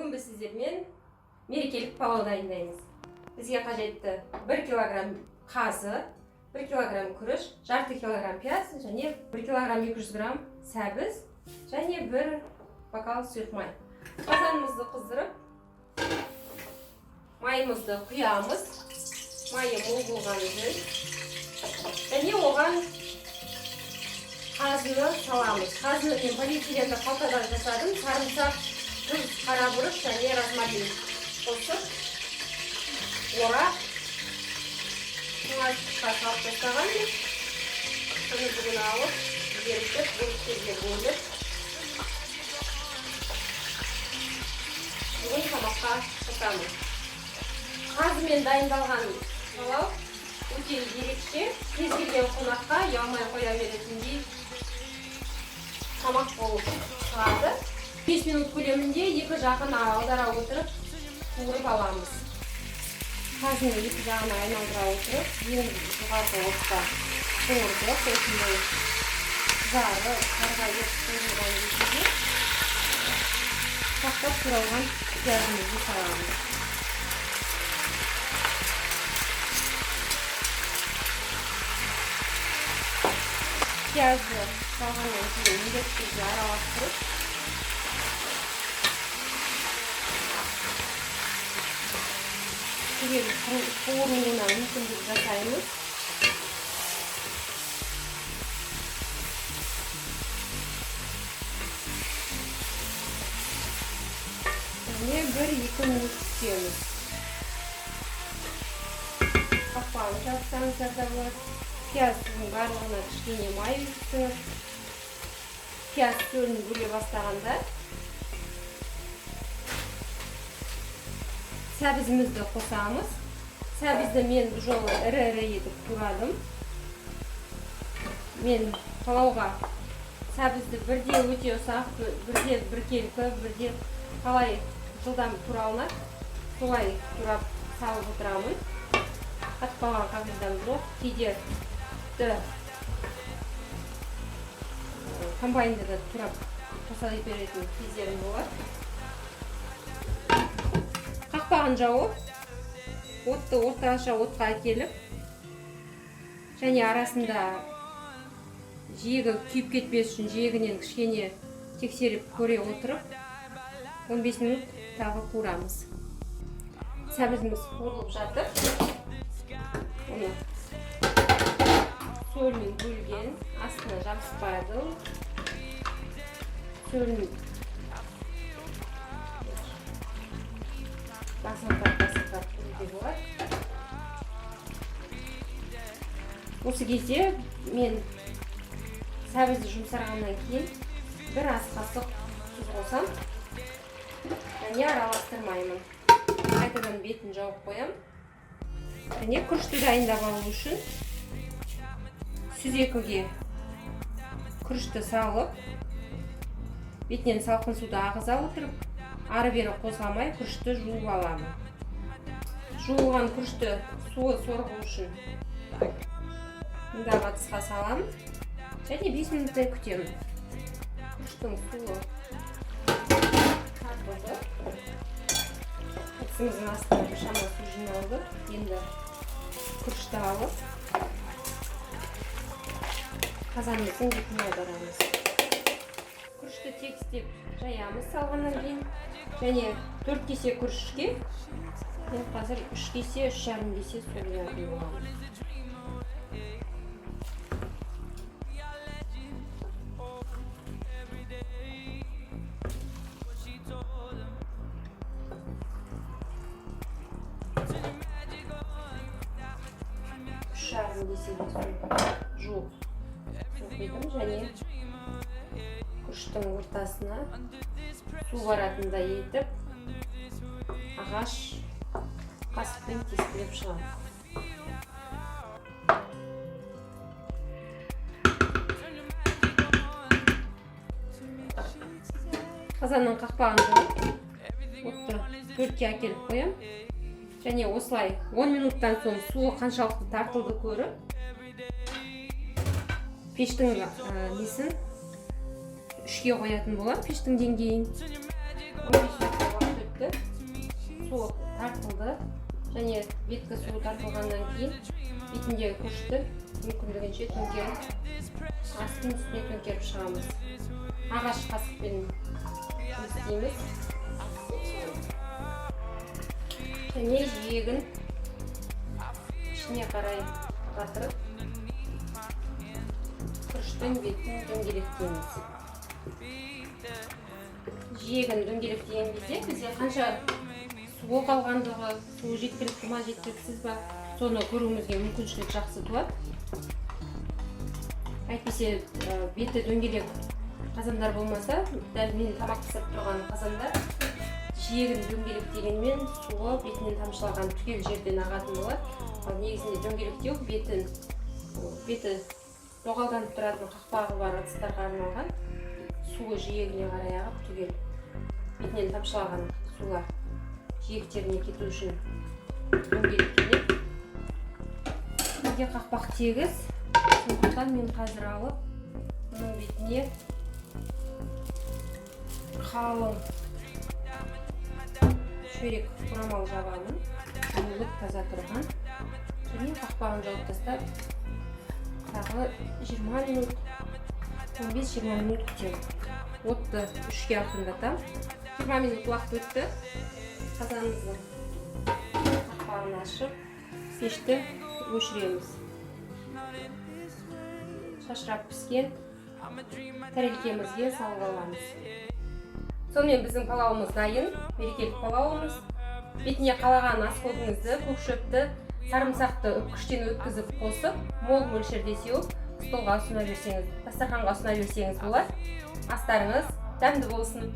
Бүгін біз сіздермен мерекелік палау дайындаймыз. Бізге қажетті 1 кг қазы, 1 кг күріш, жарты кг пияз, және 1 кг 200 г сәбіз, және 1 бокал сұйық май. Қазанымызды қыздырып, майымызды құямыз. Майы мол болғаны жөн. Және оған қазыны саламыз. Қазыны мен полиэтиленді қалтадан жасадым. Сарымсақ, тұз, қарабұрыш және розмарин қосып, орап, тоңазытқышқа салып тастағанбыз. Соны бүгін алып, ерітіп, бөліктерге бөліп, бүгін тамаққа қосамыз. Қазымен дайындалған палау өте ерекше, кез келген қонаққа ұялмай қоя беретіндей тамақ болып шығады. 5 минут көлемінде екі жағын аудара отырып қуырып аламыз. Қазыны екі жағын айналдыра отырып, ең жоғарғы отта қуырдық, осындай қызарып, қарғайып қуырылған кезде сақтап туралған пиязымызды саламыз. Piyazı salғаннан кейін міндетті араластырып, қуыруына мүмкіндік жасаймыз. Және 1-2 минут күтеміз. Қақпағын жапсаңыздар да болады. Пияздың барлығына кішкене май үйттіңіз. Пияз сөлін бөле бастағанда сәбізімізді қосамыз. Сәбізді мен бұл жолы ірі-ірі етіп турадым. Мен палауға сәбізді бірде өте ұсақ, бірде біркелкі, бірде қалай жылдам туралына солай турап салып отырамын. Қатпаған қағаздан жоқ, кейде комбайнда да турап қоса беретін кездерім болады. Қақпағын жауып, отты орташа отқа әкеліп, және арасында жиегі күйіп кетпес үшін жиегінен кішкене тексеріп көре отырып, 15 минут тағы қуырамыз. Сәбізіміз қуырылып жатыр. Оны сөлмен бөлген, астына жабыспайды. Сөлін басыңқап көруге болады. Осы кезде мен сәбізді жұмсарғаннан кейін 1 ас қасық тұз қосам, және араластырмаймын. Қайтадан бетін жауып қоям. Және күрішті дайындап алу үшін сүзекіге күрішті салып, бетінен салқын суды ағыза отырып, ары-бері қозғамай күрішті жуып аламын. Жуылған күрішті суы сорғу үшін мындағы ыдысқа саламын, және 5 минуттай күтемін. Күріштің суы тартылды. Ыдысымыздың астына біршама су жиналды. Енді күрішті алып, қазанымыздың бетіне аударамыз. Күрішті тегістеп жаямыз салғаннан кейін, және 4 кесе күрішке мен қазір 3 кесе, 3,5 кесе су құятын боламын. Жуық құйдым, және күріштің ортасына су баратындай етіп, ағаш қасықпен тескілеп шығамын. Қазанның қақпағын жауып, отты 4-ке әкеліп қоям. Және осылай 10 минуттан соң суы қаншалықты тартылды көріп, пештің несін 3-ке қоятын болам, пештің деңгейін. 15 минутқа уақыт өтті. және беткі суы тартылғаннан кейін бетіндегі күрішті мүмкіндігінше төңкеріп, астын үстіне төңкеріп шығамыз. Ағаш қасықпен істейміз. Және жиегін ішіне қарай батырып, күріштің бетін дөңгелектейміз. Жиегін дөңгелектеген кезде бізде қанша суы қалғандығы, суы жеткілікті ма, жеткіліксіз ба, соны көруімізге мүмкіншілік жақсы туады. Әйтпесе беті дөңгелек қазандар болмаса, дәл мен тамақ пісіріп тұрған қазанда жиегін дөңгелектегенмен суы бетінен тамшылаған түгел жерден ағатын болады. Ал негізінде дөңгелектеу беті доғалданып тұратын қақпағы бар ыдыстарға арналған, суы жиегіне қарай ағып түгел бетінен тамшылаған сулар жиектеріне кету үшін дөңгелектенеді. Неге қақпақ тегіс, сондықтан мен қазір алып мұның бетіне қалың шүберек орамал жабамын, жуылып таза тұрған. Және қақпағын жауып тастап, тағы 20 минут, 15-20 минут күтемін. Отты 3-ге ақындатамын. 20 минут уақыт өтті. Қазанымыздың қақпағын ашып, пешті өшіреміз. Шашырап піскен тәрелкемізге салып аламыз. Сонымен біздің палауымыз дайын, мерекелік палауымыз. Бетіне қалаған асқодыңызды, көк шөпті, сарымсақты үпкіштен өткізіп қосып, мол мөлшерде сеуіп, столға ұсына берсеңіз, дастарханға ұсына берсеңіз болады. Астарыңыз дәмді болсын.